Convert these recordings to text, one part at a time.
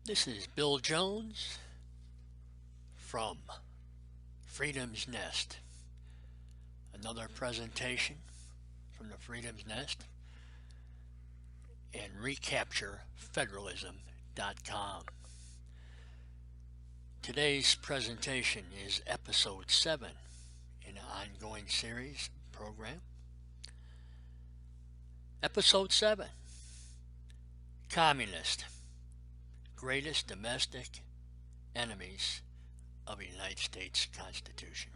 This is Bill Jones from Freedom's Nest. Another presentation from the Freedom's Nest and recapturefederalism.com. Today's presentation is episode 7 in an ongoing series program. Episode 7, Communist, greatest domestic enemies of the United States Constitution.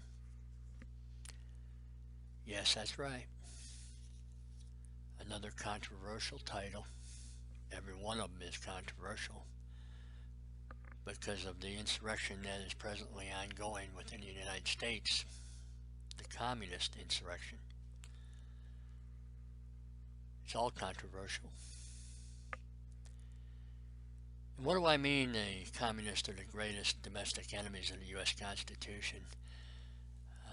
Yes, that's right. Another controversial title. Every one of them is controversial because of the insurrection that is presently ongoing within the United States, the communist insurrection. It's all controversial. And what do I mean the communists are the greatest domestic enemies of the U.S. Constitution?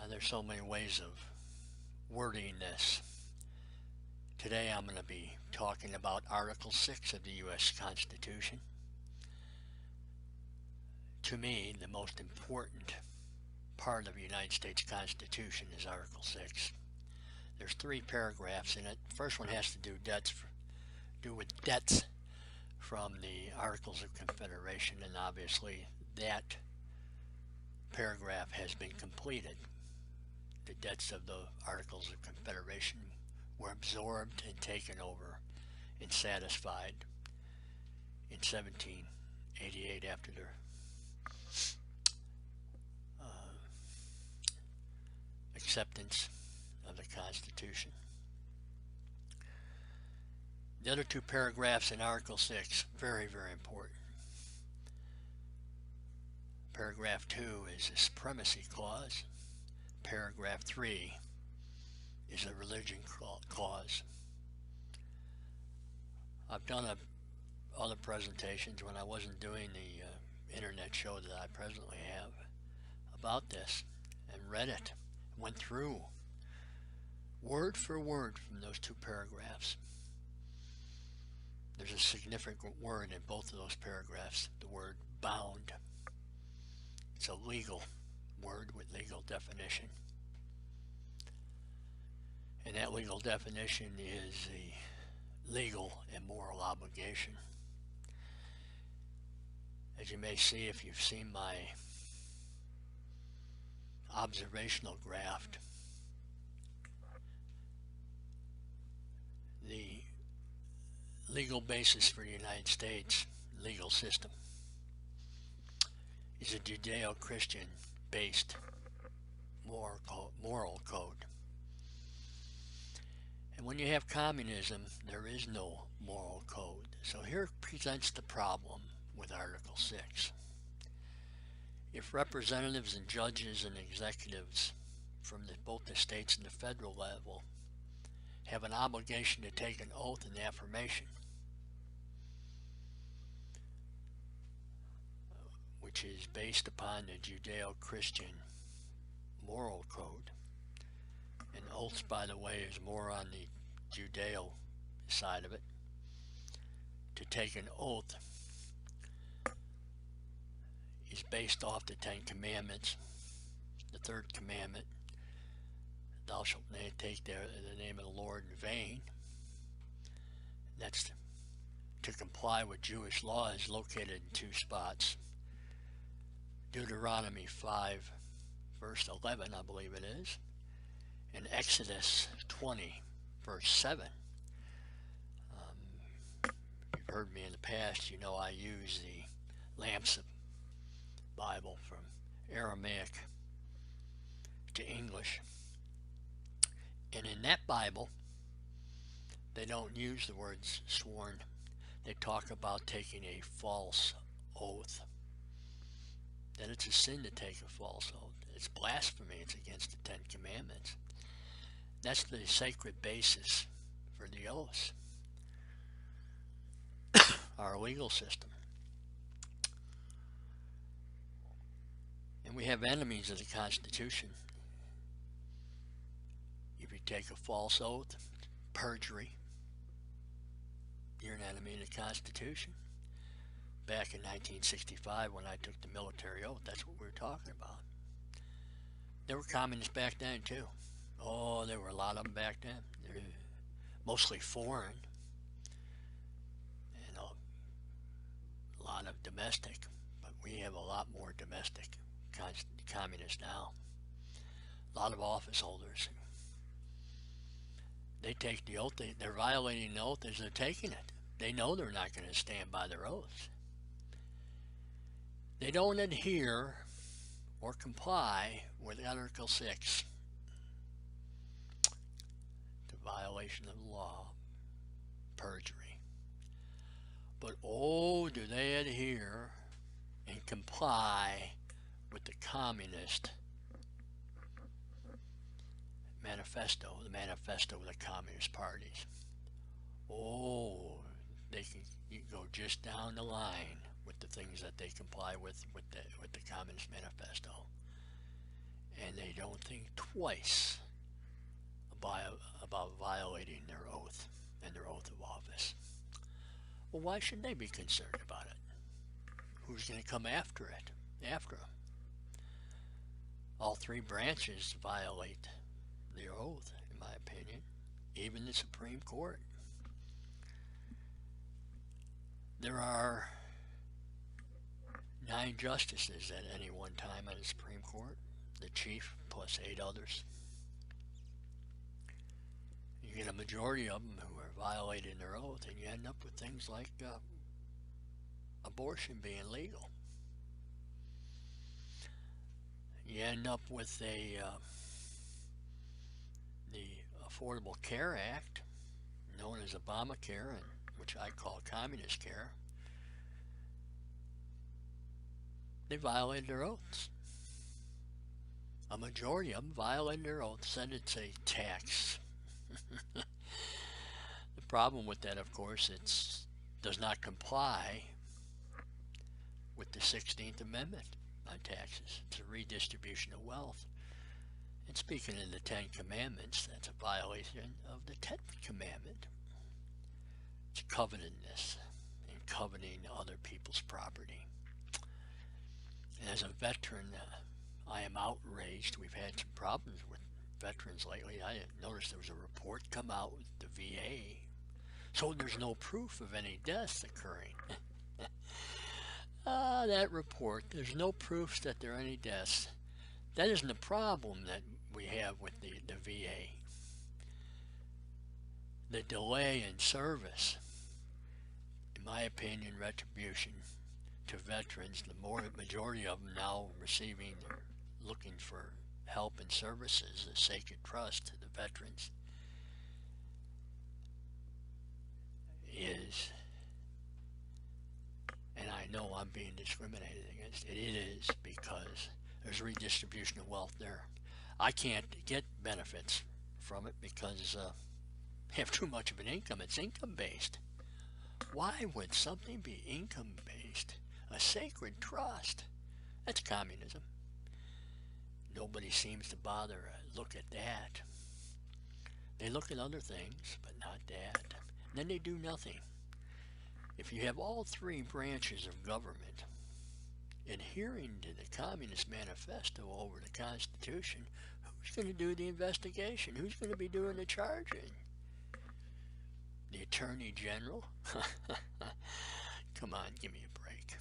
There's so many ways of wording this. Today I'm going to be talking about Article 6 of the U.S. Constitution. To me, the most important part of the United States Constitution is Article 6. There's 3 paragraphs in it. The first one has to do with debts from the Articles of Confederation, and obviously that paragraph has been completed. The debts of the Articles of Confederation were absorbed and taken over and satisfied in 1788 after their acceptance of the Constitution. The other 2 paragraphs in Article 6, very, very important. Paragraph 2 is a supremacy clause. Paragraph 3 is a religion clause. I've done other presentations when I wasn't doing the internet show that I presently have about this, and read it, went through word for word from those 2 paragraphs. There's a significant word in both of those paragraphs, the word bound. It's a legal word with legal definition. And that legal definition is the legal and moral obligation. As you may see if you've seen my observational graph, the legal basis for the United States legal system is a Judeo-Christian based moral code. And when you have communism, there is no moral code. So here presents the problem with Article 6. If representatives and judges and executives from both the states and the federal level have an obligation to take an oath and affirmation, which is based upon the Judeo-Christian moral code, and oaths, by the way, is more on the Judeo side of it. To take an oath is based off the 10 Commandments. The 3rd commandment, thou shalt not take the name of the Lord in vain. That's to comply with Jewish law, is located in 2 spots. Deuteronomy 5 verse 11, I believe it is, and Exodus 20 verse 7. If you've heard me in the past, you know I use the Lamps Bible from Aramaic to English, and in that Bible they don't use the words sworn. They talk about taking a false oath. That it's a sin to take a false oath. It's blasphemy. It's against the 10 Commandments. That's the sacred basis for the oaths. Our legal system. And we have enemies of the Constitution. If you take a false oath, perjury, you're an enemy of the Constitution. back in 1965 when I took the military oath, that's what we were talking about. There were communists back then too. Oh, there were a lot of them back then. They're mostly foreign and a lot of domestic, but we have a lot more domestic communists now. A lot of office holders. They take the oath, they're violating the oath as they're taking it. They know they're not going to stand by their oaths. They don't adhere or comply with Article 6, the violation of the law, perjury. But oh, do they adhere and comply with the Communist Manifesto, the manifesto of the Communist parties. Oh, they can go just down the line with the things that they comply with the Communist Manifesto. And they don't think twice about violating their oath and their oath of office. Well, why should they be concerned about it? Who's going to come after it? After them? All three branches violate their oath, in my opinion. Even the Supreme Court. There are 9 justices at any one time on the Supreme Court. The chief plus 8 others. You get a majority of them who are violating their oath, and you end up with things like abortion being legal. You end up with the Affordable Care Act, known as Obamacare, and which I call Communist Care. They violated their oaths. A majority of them violated their oath, said it's a tax. The problem with that, of course, it does not comply with the 16th Amendment on taxes. It's a redistribution of wealth. And speaking of the 10 Commandments, that's a violation of the 10th Commandment. It's covetousness and coveting other people's property. And as a veteran, I am outraged. We've had some problems with veterans lately. I noticed there was a report come out with the VA. So there's no proof of any deaths occurring. That report, there's no proof that there are any deaths. That isn't the problem that we have with the VA. The delay in service, in my opinion, retribution to veterans, the majority of them now receiving or looking for help and services, a sacred trust to the veterans, is, and I know I'm being discriminated against, it is because there's redistribution of wealth there. I can't get benefits from it because I have too much of an income. It's income-based. Why would something be income-based? A sacred trust. That's communism. Nobody seems to bother to look at that. They look at other things, but not that. And then they do nothing. If you have all 3 branches of government adhering to the Communist Manifesto over the Constitution, who's going to do the investigation? Who's going to be doing the charging? The Attorney General? Come on, give me a break.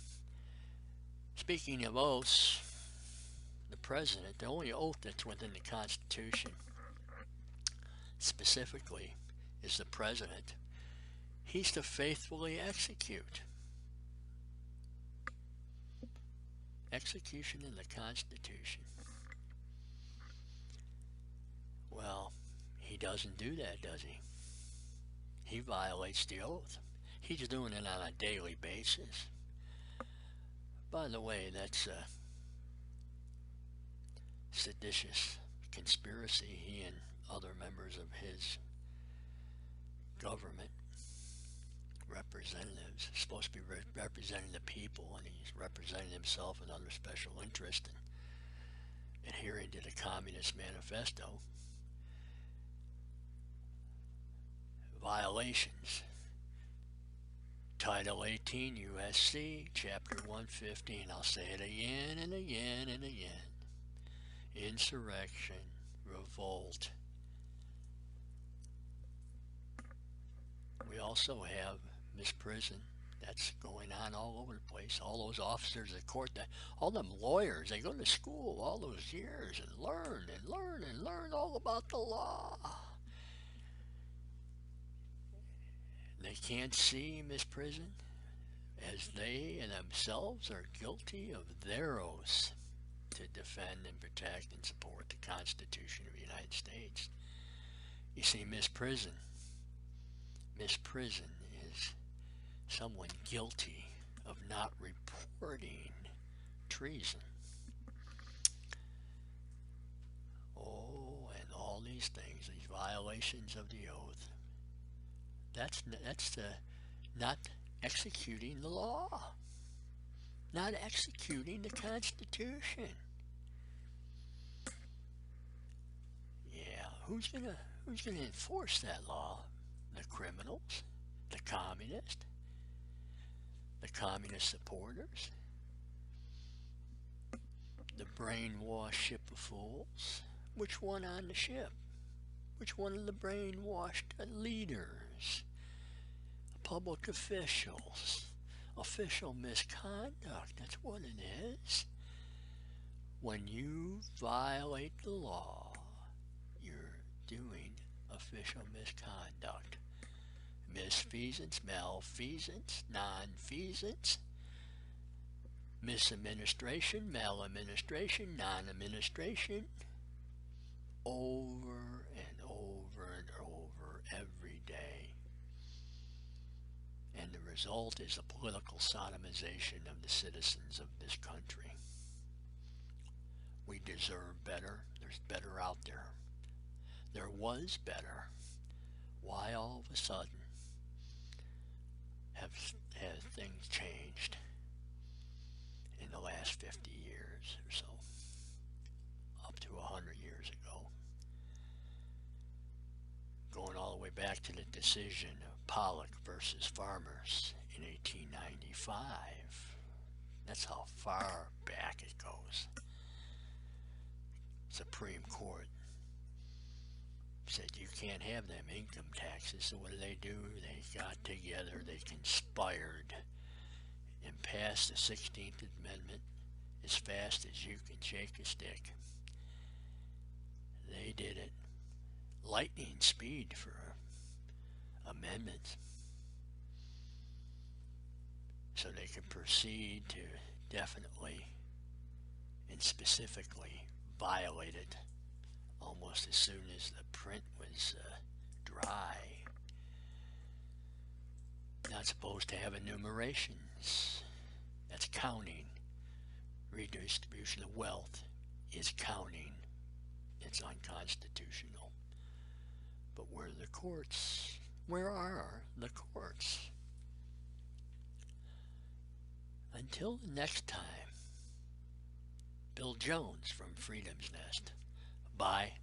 Speaking of oaths, the President, the only oath that's within the Constitution, specifically, is the President. He's to faithfully execute. Execution in the Constitution. Well, he doesn't do that, does he? He violates the oath. He's doing it on a daily basis. By the way, that's a seditious conspiracy. He and other members of his government, representatives, supposed to be representing the people, and he's representing himself and other special interests and adhering to the Communist Manifesto. Violations Title 18 USC, Chapter 115. I'll say it again and again and again. Insurrection, revolt. We also have misprison. That's going on all over the place. All those officers of court, all them lawyers, they go to school all those years and learn and learn and learn all about the law. They can't see misprison as they and themselves are guilty of their oaths to defend and protect and support the Constitution of the United States. You see, misprison is someone guilty of not reporting treason. Oh, and all these things, these violations of the oath. That's the not executing the law, not executing the Constitution. Yeah, who's gonna enforce that law? The criminals, the communist supporters, the brainwashed ship of fools. Which one on the ship? Which one of the brainwashed leaders? Public officials. Official misconduct. That's what it is. When you violate the law, you're doing official misconduct. Misfeasance, malfeasance, nonfeasance, misadministration, maladministration, non-administration, over and over and over every day. And the result is a political sodomization of the citizens of this country. We deserve better. There's better out there. There was better. Why all of a sudden have things changed in the last 50 years or so, up to 100 years ago, going all the way back to the decision of Pollock versus Farmers in 1895. That's how far back it goes. Supreme Court said you can't have them income taxes. So what do? They got together, they conspired and passed the 16th Amendment as fast as you can shake a stick. They did it lightning speed for amendments, so they could proceed to definitely and specifically violate it almost as soon as the print was dry. Not supposed to have enumerations. That's counting. Redistribution of wealth is counting. It's unconstitutional. But where are the courts? Where are the courts? Until the next time, Bill Jones from Freedom's Nest. Bye.